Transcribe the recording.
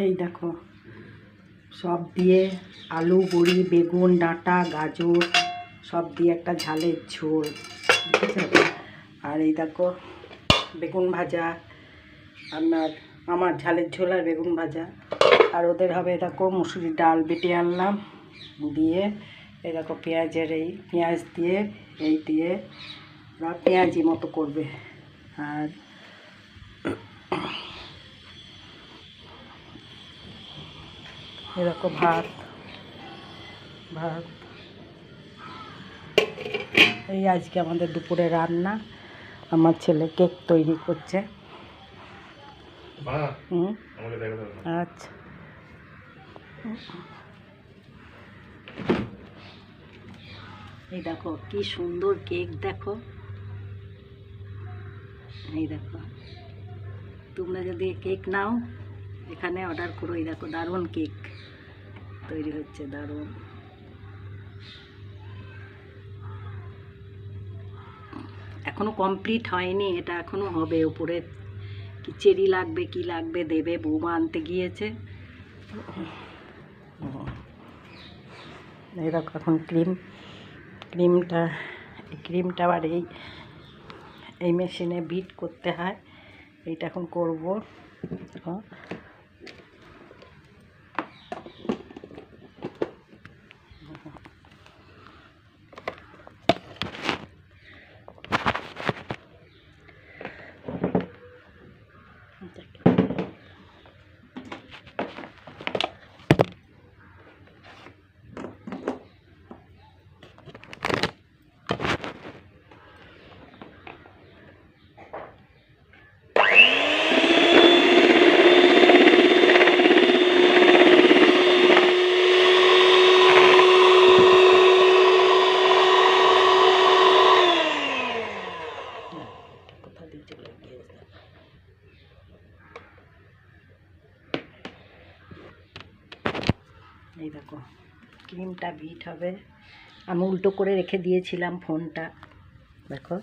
এই দেখো সব দিয়ে আলু বড়ি বেগুন ডাঁটা গাজর সব দিয়ে একটা ঝালের ঝোল, ঠিক আছে। আর এই দেখো বেগুন ভাজা, আমার ঝালের ঝোল আর বেগুন ভাজা। আর ওদের হবে দেখো মুসুরির ডাল বেটে আনলাম, দিয়ে এই দেখো পেঁয়াজ দিয়ে এই দিয়ে ওরা পেঁয়াজি মতো করবে। আর এরকম ভাত এই আজকে আমাদের দুপুরে রান্না। আমার ছেলে কেক তৈরি করছে। আচ্ছা, এই দেখো কি সুন্দর কেক, দেখো এই দেখো, তোমরা যদি কেক নাও এখানে অর্ডার করো। এই দেখো দারুণ কেক তৈরি হচ্ছে, দারুণ। এখনো কমপ্লিট হয়নি, এটা এখনো হবে। উপরে কি চেরি লাগবে কি লাগবে দেবে, বৌমা আনতে গিয়েছে। এই দেখো এখন ক্রিমটা আবার এই মেশিনে বিট করতে হয়, এইটা এখন করবো। এই দেখো ক্রিমটা বিট হবে, আমি উল্টো করে রেখে দিয়েছিলাম ফোনটা, দেখো